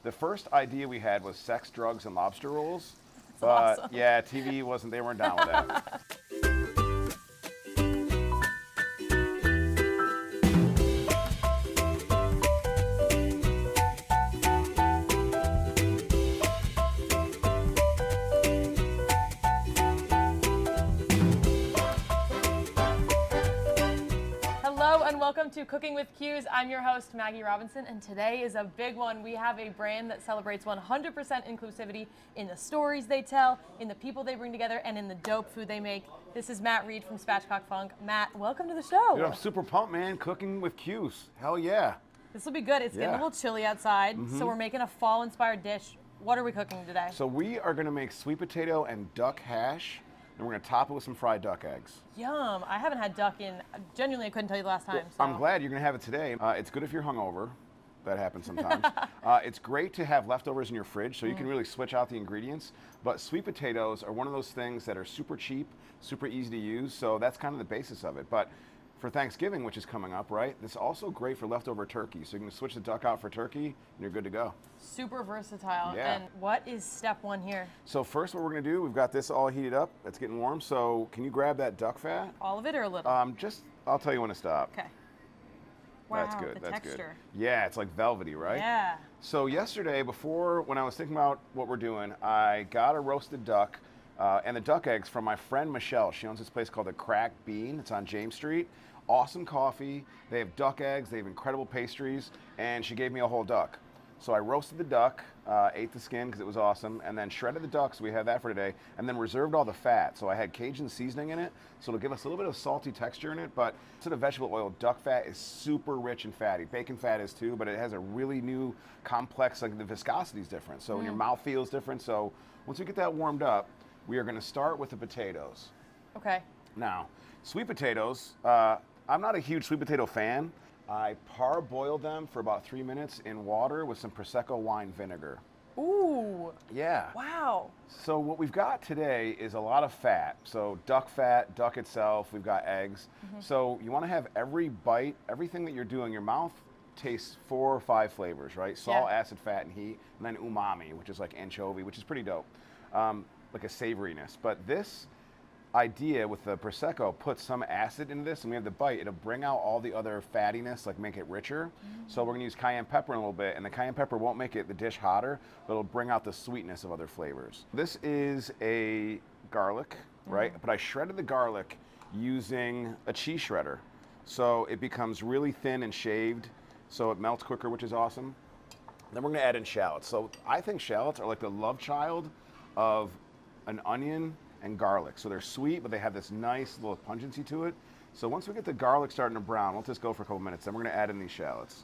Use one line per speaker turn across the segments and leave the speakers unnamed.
The first idea we had was sex, drugs, and lobster rolls. But
awesome.
yeah, TV they weren't down with that.
Hello and welcome to Cooking with Cuse. I'm your host, Maggie Robinson, and today is a big one. We have a brand that celebrates 100% inclusivity in the stories they tell, in the people they bring together, and in the dope food they make. This is Matt Reed from Spatchcock Funk. Matt, welcome to the show.
Dude, I'm super pumped, man. Cooking with Cuse. Hell yeah.
This will be good. It's getting a little chilly outside, so we're making a fall-inspired dish. What are we cooking today?
So we are going to make sweet potato and duck hash, and we're going to top it with some fried duck eggs.
Yum. I haven't had duck in, genuinely I couldn't tell you the last time. So.
I'm glad you're going to have it today. It's good if you're hungover. That happens sometimes. It's great to have leftovers in your fridge so you can really switch out the ingredients. But sweet potatoes are one of those things that are super cheap, super easy to use. So that's kind of the basis of it. But for Thanksgiving, which is coming up, right? This is also great for leftover turkey. So you can switch the duck out for turkey and you're good to go.
Super versatile.
Yeah.
And what is step one here?
So first what we're going to do, we've got this all heated up. It's getting warm. So can you grab that duck fat?
All of it or a little?
I'll tell you when to stop.
Okay. Wow,
That's good.
the
That's
texture.
good. Yeah, it's like velvety, right?
Yeah.
So yesterday, when I was thinking about what we're doing, I got a roasted duck and the duck eggs from my friend Michelle. She owns this place called the Cracked Bean. It's on James Street. Awesome coffee. They have duck eggs. They have incredible pastries. And she gave me a whole duck. So I roasted the duck, ate the skin because it was awesome, and then shredded the duck, so we had that for today, and then reserved all the fat. So I had Cajun seasoning in it, so it'll give us a little bit of salty texture in it, but instead of vegetable oil, duck fat is super rich and fatty. Bacon fat is too, but it has a really new complex, like the viscosity is different, so your mouth feels different. So once we get that warmed up, we are going to start with the potatoes.
Okay.
Now, sweet potatoes, I'm not a huge sweet potato fan. I parboiled them for about 3 minutes in water with some Prosecco wine vinegar.
Ooh.
Yeah.
Wow.
So what we've got today is a lot of fat. So duck fat, duck itself, we've got eggs. So you want to have every bite, everything that you're doing, your mouth tastes 4 or 5 flavors, right? Salt, acid, fat, and heat, and then umami, which is like anchovy, which is pretty dope, like a savoriness. But this idea with the Prosecco puts some acid into this, and we have the bite. It'll bring out all the other fattiness, like make it richer. So we're gonna use cayenne pepper in a little bit, and the cayenne pepper won't make the dish hotter, but it'll bring out the sweetness of other flavors. This is a garlic, right? But I shredded the garlic using a cheese shredder. So it becomes really thin and shaved, so it melts quicker, which is awesome. Then we're gonna add in shallots. So I think shallots are like the love child of an onion and garlic. So they're sweet, but they have this nice little pungency to it. So once we get the garlic starting to brown, we'll just go for a couple minutes, then we're gonna add in these shallots.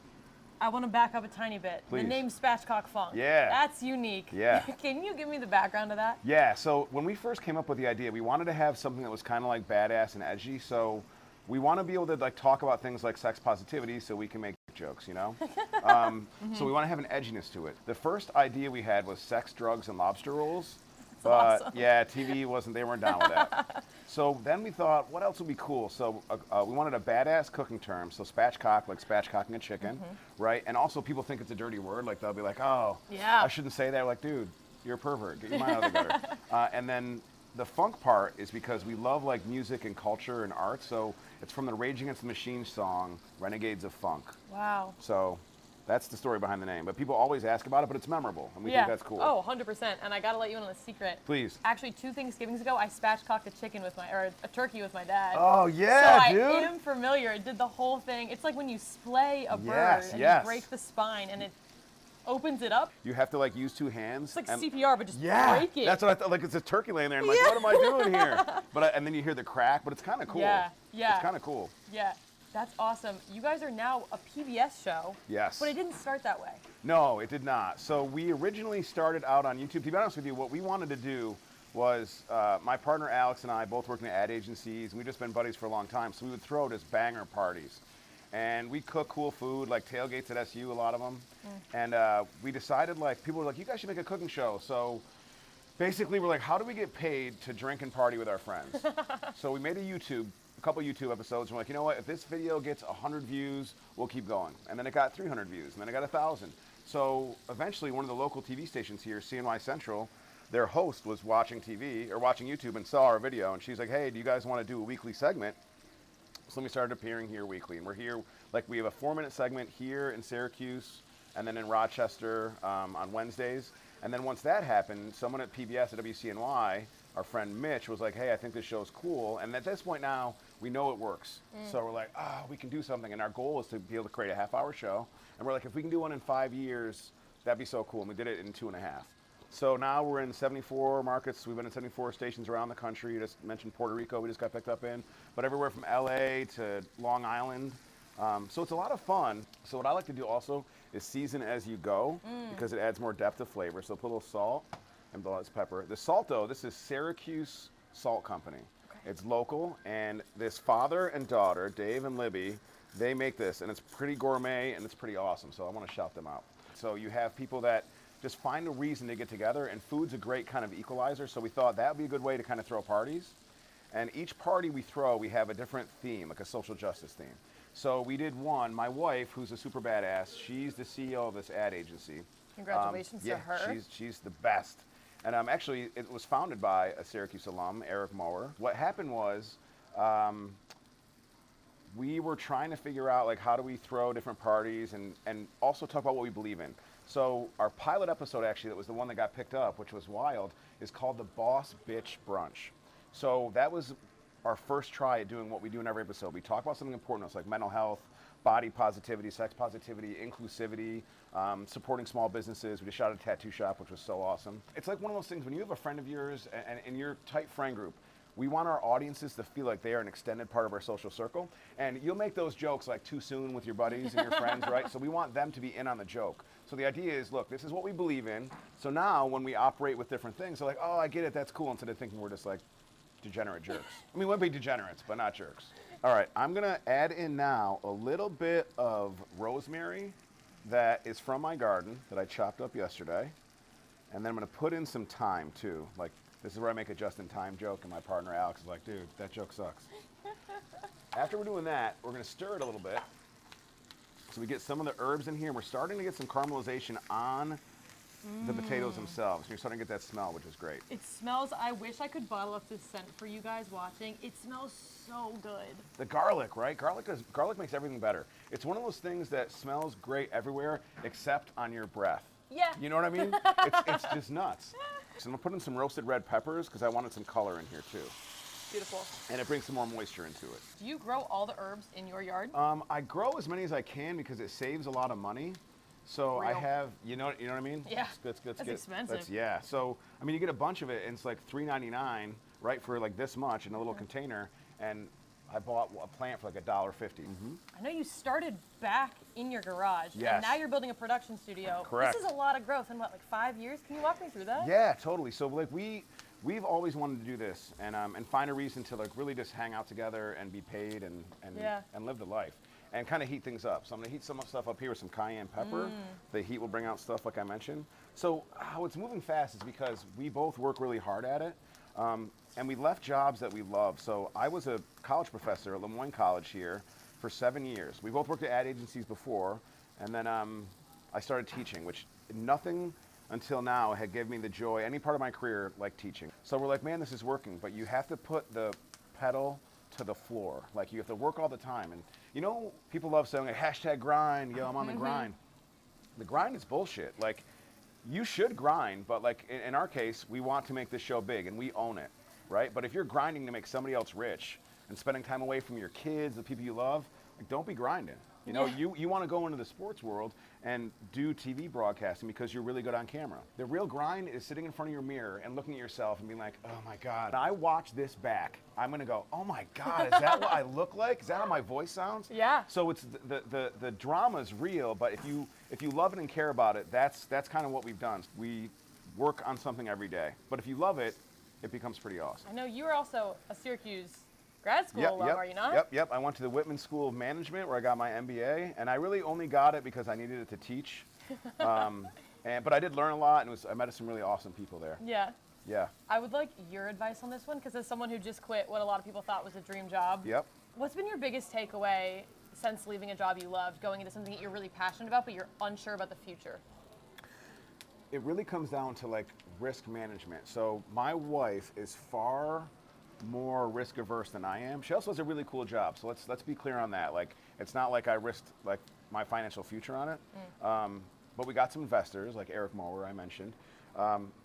I want to back up a tiny bit.
Please.
The name Spatchcock Funk.
Yeah.
That's unique.
Yeah.
Can you give me the background of that?
Yeah, so when we first came up with the idea, we wanted to have something that was kind of like badass and edgy. So we want to be able to like talk about things like sex positivity so we can make jokes, you know? So we want to have an edginess to it. The first idea we had was sex, drugs, and lobster rolls. But
awesome.
yeah, TV they weren't down with that. So then we thought, what else would be cool? So we wanted a badass cooking term. So spatchcock, like spatchcocking a chicken, right? And also people think it's a dirty word. Like they'll be like, oh,
Yeah.
I shouldn't say that. Like, dude, you're a pervert. Get your mind out of the gutter. And then the funk part is because we love like music and culture and art. So it's from the Rage Against the Machine song, Renegades of Funk.
Wow.
So that's the story behind the name. But people always ask about it, but it's memorable, and we think that's cool.
Oh, 100%. And I got to let you in on a secret.
Please.
Actually, 2 Thanksgivings ago, I spatchcocked a turkey with my dad.
Oh, yeah,
so
dude.
I am familiar. It did the whole thing. It's like when you splay a bird and you break the spine and it opens it up.
You have to like use 2 hands.
It's like CPR, but just break it.
That's what I thought. Like it's a turkey laying there. And I'm like, what am I doing here? But and then you hear the crack, but it's kind of cool.
Yeah.
It's kind of cool.
Yeah. That's awesome. You guys are now a PBS show.
Yes.
But it didn't start that way.
No, it did not. So we originally started out on YouTube. To be honest with you, what we wanted to do was my partner Alex and I both working at ad agencies, and we've just been buddies for a long time. So we would throw just banger parties. And we cook cool food, like tailgates at SU, a lot of them. And we decided, like, people were like, you guys should make a cooking show. So basically, we're like, how do we get paid to drink and party with our friends? So we made a couple YouTube episodes. And we're like, you know what? If this video gets 100 views, we'll keep going. And then it got 300 views, and then it got 1,000. So eventually one of the local TV stations here, CNY Central, their host was watching TV or watching YouTube and saw our video, and she's like, hey, do you guys want to do a weekly segment? So then we started appearing here weekly, and we're here, like we have a 4-minute segment here in Syracuse and then in Rochester on Wednesdays. And then once that happened, someone at PBS at WCNY, our friend Mitch, was like, hey, I think this show's cool. And at this point now, we know it works. So we're like, we can do something. And our goal is to be able to create a half-hour show. And we're like, if we can do one in 5 years, that'd be so cool. And we did it in 2.5. So now we're in 74 markets. We've been in 74 stations around the country. You just mentioned Puerto Rico, we just got picked up in. But everywhere from LA to Long Island. So it's a lot of fun. So what I like to do also is season as you go because it adds more depth of flavor. So put a little salt and a little pepper. The salt, though, this is Syracuse Salt Company. Okay. It's local, and this father and daughter, Dave and Libby, they make this, and it's pretty gourmet and it's pretty awesome. So I want to shout them out. So you have people that just find a reason to get together, and food's a great kind of equalizer. So we thought that would be a good way to kind of throw parties. And each party we throw, we have a different theme, like a social justice theme. So we did one. My wife, who's a super badass, she's the CEO of this ad agency.
Congratulations to her.
She's the best. And actually, it was founded by a Syracuse alum, Eric Mower. What happened was, we were trying to figure out like how do we throw different parties and also talk about what we believe in. So our pilot episode, actually, that was the one that got picked up, which was wild, is called the Boss Bitch Brunch. So that was our first try at doing what we do in every episode. We talk about something important. It's like mental health, body positivity, sex positivity, inclusivity, supporting small businesses. We just shot a tattoo shop, which was so awesome. It's like one of those things when you have a friend of yours and in your tight friend group, we want our audiences to feel like they are an extended part of our social circle. And you'll make those jokes like too soon with your buddies and your friends, right? So we want them to be in on the joke. So the idea is, look, this is what we believe in. So now when we operate with different things, they're like, oh, I get it, that's cool, instead of thinking we're just like degenerate jerks. I mean, we'll be degenerates, but not jerks. All right, I'm gonna add in now a little bit of rosemary that is from my garden that I chopped up yesterday. And then I'm gonna put in some thyme too. Like, this is where I make a just-in-time joke, and my partner Alex is like, dude, that joke sucks. After we're doing that, we're gonna stir it a little bit. So we get some of the herbs in here, and we're starting to get some caramelization on the potatoes themselves. You're starting to get that smell, which is great.
It smells, I wish I could bottle up this scent for you guys watching. It smells so good.
The garlic, right? Garlic makes everything better. It's one of those things that smells great everywhere except on your breath.
Yeah.
You know what I mean? It's just nuts. So I'm gonna put in some roasted red peppers because I wanted some color in here too.
Beautiful.
And it brings some more moisture into it.
Do you grow all the herbs in your yard?
I grow as many as I can because it saves a lot of money. So
Real.
I have, you know what I mean?
Yeah.
That's
expensive.
Yeah. So I mean, you get a bunch of it, and it's like $3.99, right, for like this much in a little container. And I bought a plant for like $1.50.
I know you started back in your garage,
Yes.
and now you're building a production studio.
Correct.
This is a lot of growth in what, like 5 years? Can you walk me through that?
Yeah, totally. So like we've always wanted to do this and find a reason to like really just hang out together and be paid and live the life and kind of heat things up. So I'm gonna heat some stuff up here with some cayenne pepper. The heat will bring out stuff like I mentioned. So how it's moving fast is because we both work really hard at it. And we left jobs that we love. So I was a college professor at Lemoyne College here for 7 years. We both worked at ad agencies before, and then I started teaching, which nothing until now had given me the joy, any part of my career, like teaching. So we're like, man, this is working, but you have to put the pedal to the floor. Like, you have to work all the time. And you know, people love saying, like, hashtag grind, yo, I'm on the grind. The grind is bullshit. Like, you should grind, but like in our case, we want to make this show big and we own it, right? But if you're grinding to make somebody else rich and spending time away from your kids, the people you love, like, don't be grinding. You know, you want to go into the sports world and do TV broadcasting because you're really good on camera. The real grind is sitting in front of your mirror and looking at yourself and being like, oh my God. When I watch this back, I'm gonna go, oh my God, is that what I look like? Is that how my voice sounds?
Yeah.
So it's the drama's real, but if you love it and care about it, that's kind of what we've done. We work on something every day. But if you love it, it becomes pretty awesome.
I know you are also a Syracuse grad school alum, are you not?
Yep. I went to the Whitman School of Management where I got my MBA, and I really only got it because I needed it to teach. But I did learn a lot, and I met some really awesome people there.
Yeah.
Yeah.
I would like your advice on this one, because as someone who just quit what a lot of people thought was a dream job,
Yep.
what's been your biggest takeaway since leaving a job you loved, going into something that you're really passionate about, but you're unsure about the future?
it really comes down to like risk management. So my wife is far more risk averse than I am. She also has a really cool job. So let's be clear on that. Like, it's not like I risked like my financial future on it. But we got some investors like Eric Mower, I mentioned.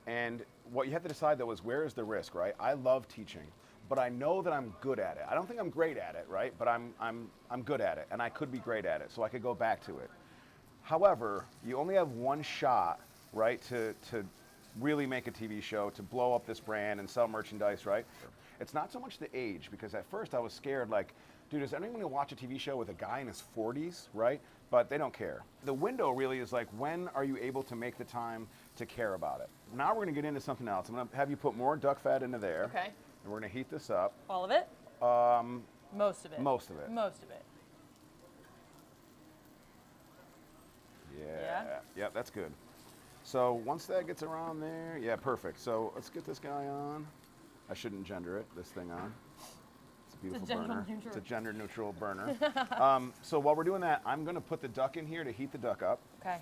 And what you have to decide though is, where is the risk, right? I love teaching, but I know that I'm good at it. I don't think I'm great at it, right? But I'm good at it, and I could be great at it, so I could go back to it. However, you only have one shot, right, to really make a TV show, to blow up this brand and sell merchandise, right? It's not so much the age, because at first I was scared, like, dude, is anyone gonna watch a TV show with a guy in his 40s, right? But they don't care. The window really is like, when are you able to make the time to care about it? Now we're gonna get into something else. I'm gonna have you put more duck fat into there.
Okay.
And we're gonna heat this up.
All of it? Most of it.
Most of it.
Most of it.
Yeah. Yep, that's good. So once that gets around there, yeah, perfect. So let's get this guy on. I shouldn't gender it, this thing on. It's a beautiful burner. It's a gender neutral burner. So while we're doing that, I'm gonna put the duck in here to heat the duck up.
Okay.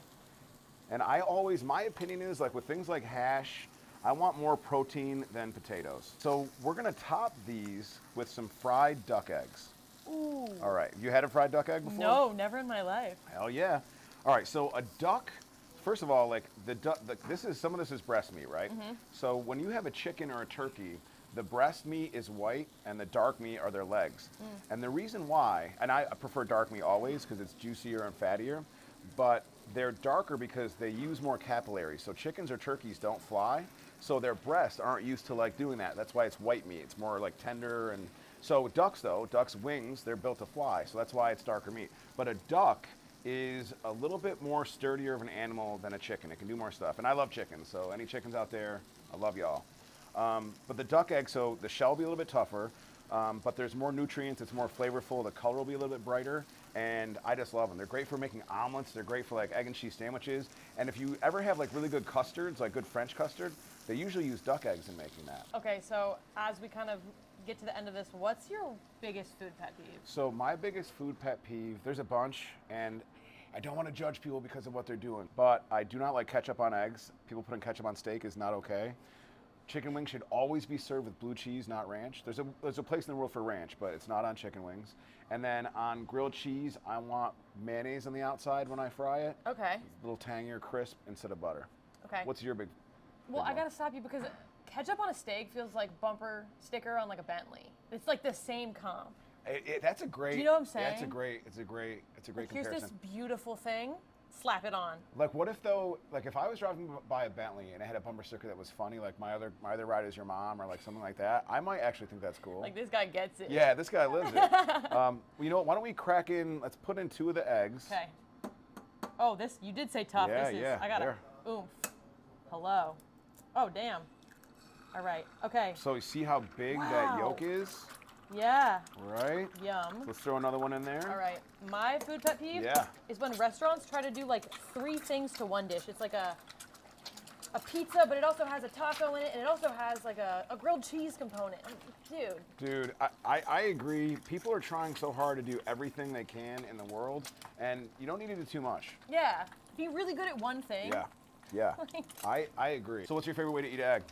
And I always, my opinion is, like with things like hash, I want more protein than potatoes. So we're gonna top these with some fried duck eggs.
Ooh.
All right, you had a fried duck egg before?
No, never in my life.
Hell yeah. All right, so a duck, first of all, like the duck, some of this is breast meat, right? So when you have a chicken or a turkey, the breast meat is white and the dark meat are their legs. And the reason why, and I prefer dark meat always because it's juicier and fattier, but they're darker because they use more capillaries. So chickens or turkeys don't fly, so their breasts aren't used to like doing that. That's why it's white meat. It's more like tender. And so ducks though, ducks' wings, they're built to fly. So that's why it's darker meat. But a duck is a little bit more sturdier of an animal than a chicken. It can do more stuff. And I love chickens, so any chickens out there, I love y'all. But the duck egg, so the shell will be a little bit tougher, but there's more nutrients, it's more flavorful, the color will be a little bit brighter, and I just love them. They're great for making omelets, they're great for like egg and cheese sandwiches, and if you ever have like really good custards, like good French custard, they usually use duck eggs in making that.
Okay, so as we kind of get to the end of this, what's your biggest food pet peeve?
So my biggest food pet peeve, there's a bunch, and I don't want to judge people because of what they're doing, but I do not like ketchup on eggs. People putting ketchup on steak is not okay. Chicken wings should always be served with blue cheese, not ranch. There's a place in the world for ranch, but it's not on chicken wings. And then on grilled cheese, I want mayonnaise on the outside when I fry it.
Okay.
It's a little tangier, crisp instead of butter.
Okay.
What's your big?
Well, I gotta stop you because ketchup on a steak feels like bumper sticker on like a Bentley. It's like the same comp.
That's a great.
Do you know what I'm saying?
Yeah, it's a great comparison.
Here's this beautiful thing. Slap it on.
Like, what if though, like if I was driving by a Bentley and it had a bumper sticker that was funny, like my other ride is your mom or like something like that, I might actually think that's cool.
Like this guy gets it.
Yeah, this guy lives it. Well, you know what? Why don't we crack in? Let's put in 2 of the eggs.
Okay. Oh, this you did say tough.
Yeah,
this is.
yeah.
I gotta. Oomph. Hello. Oh damn. All right. Okay.
So you see how big that yolk is?
Yeah.
Right?
Yum.
Let's throw another one in there.
All right. My food pet peeve is when restaurants try to do like 3 things to one dish. It's like a pizza, but it also has a taco in it, and it also has like a grilled cheese component.
Dude, I agree. People are trying so hard to do everything they can in the world, and you don't need to do too much.
Yeah. Be really good at one thing.
Yeah. I agree. So what's your favorite way to eat an egg?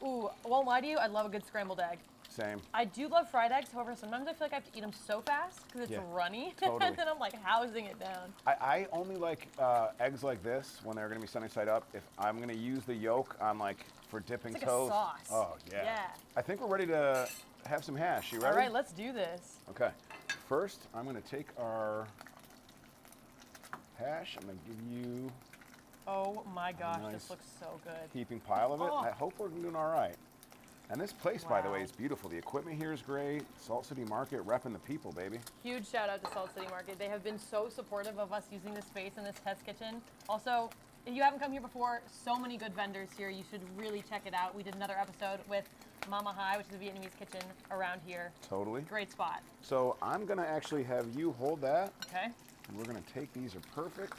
Ooh, won't lie to you, I love a good scrambled egg.
Same.
I do love fried eggs, however, sometimes I feel like I have to eat them so fast because it's runny.
Totally.
And then I'm like housing it down.
I only like eggs like this when they're going to be sunny side up if I'm going to use the yolk on like for dipping
it's like
toast.
A sauce.
Oh, yeah.
Yeah.
I think we're ready to have some hash. You ready?
All right, let's do this.
Okay. First, I'm going to take our hash. I'm going to give you
oh my gosh,
nice
this looks so good.
heaping pile of it. I hope we're doing all right. And this place, by the way, is beautiful. The equipment here is great. Salt City Market, repping the people, baby.
Huge shout out to Salt City Market. They have been so supportive of us using this space in this test kitchen. Also, if you haven't come here before, so many good vendors here. You should really check it out. We did another episode with Mama Hai, which is a Vietnamese kitchen around here.
Totally.
Great spot.
So I'm going to actually have you hold that.
Okay.
And we're going to take these are perfect.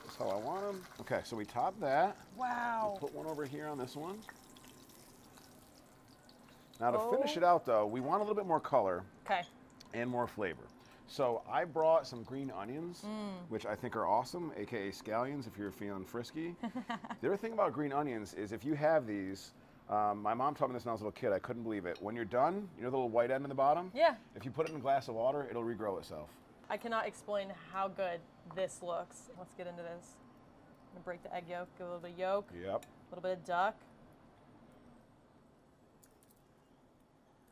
That's how I want them. Okay, so we top that.
Wow.
We'll put one over here on this one. Now to finish it out though, we want a little bit more color
okay.
and more flavor. So I brought some green onions, which I think are awesome, aka scallions if you're feeling frisky. The other thing about green onions is if you have these, my mom taught me this when I was a little kid. I couldn't believe it. When you're done, you know the little white end in the bottom?
Yeah.
If you put it in a glass of water, it'll regrow itself.
I cannot explain how good this looks. Let's get into this. I'm gonna break the egg yolk, give a little bit of yolk,
Yep.
a little bit of duck.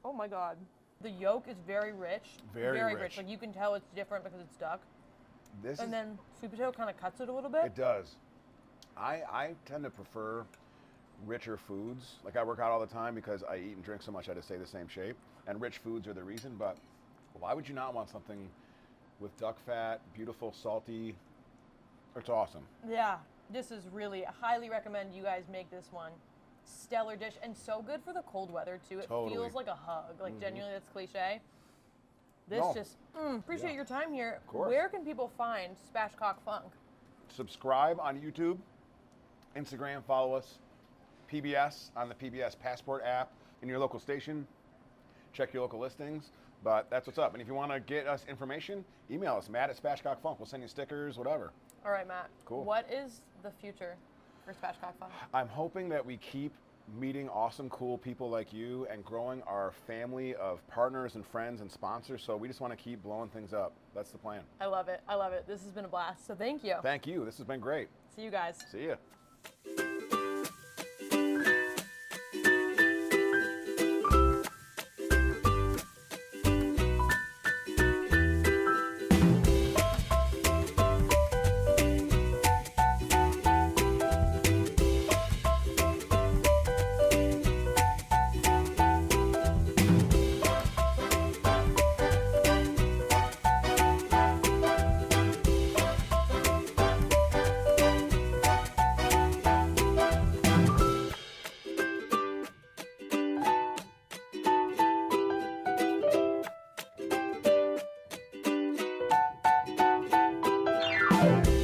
Oh my God. The yolk is very rich.
Very
rich.
rich.
Like you can tell it's different because it's duck.
This
And
is,
then sweet potato kind of cuts it a little bit.
it does. I tend to prefer richer foods. Like I work out all the time because I eat and drink so much I just stay the same shape. And rich foods are the reason, but why would you not want something with duck fat, beautiful, salty? It's awesome.
Yeah, this is really, I highly recommend you guys make this one. Stellar dish and so good for the cold weather too. It
Totally.
feels like a hug. Like genuinely, that's cliche. This
No.
just, appreciate your time here.
Of course.
Where can people find Spatchcock Funk?
Subscribe on YouTube, Instagram, follow us, PBS on the PBS Passport app in your local station. Check your local listings. But that's what's up. And if you want to get us information, email us, Matt at Spatchcock Funk. We'll send you stickers, whatever.
All right, Matt.
Cool.
What is the future for Spatchcock Funk?
I'm hoping that we keep meeting awesome, cool people like you and growing our family of partners and friends and sponsors. So we just want to keep blowing things up. That's the plan.
I love it. I love it. This has been a blast. So thank you.
Thank you. This has been great.
See you guys.
See ya. Bye.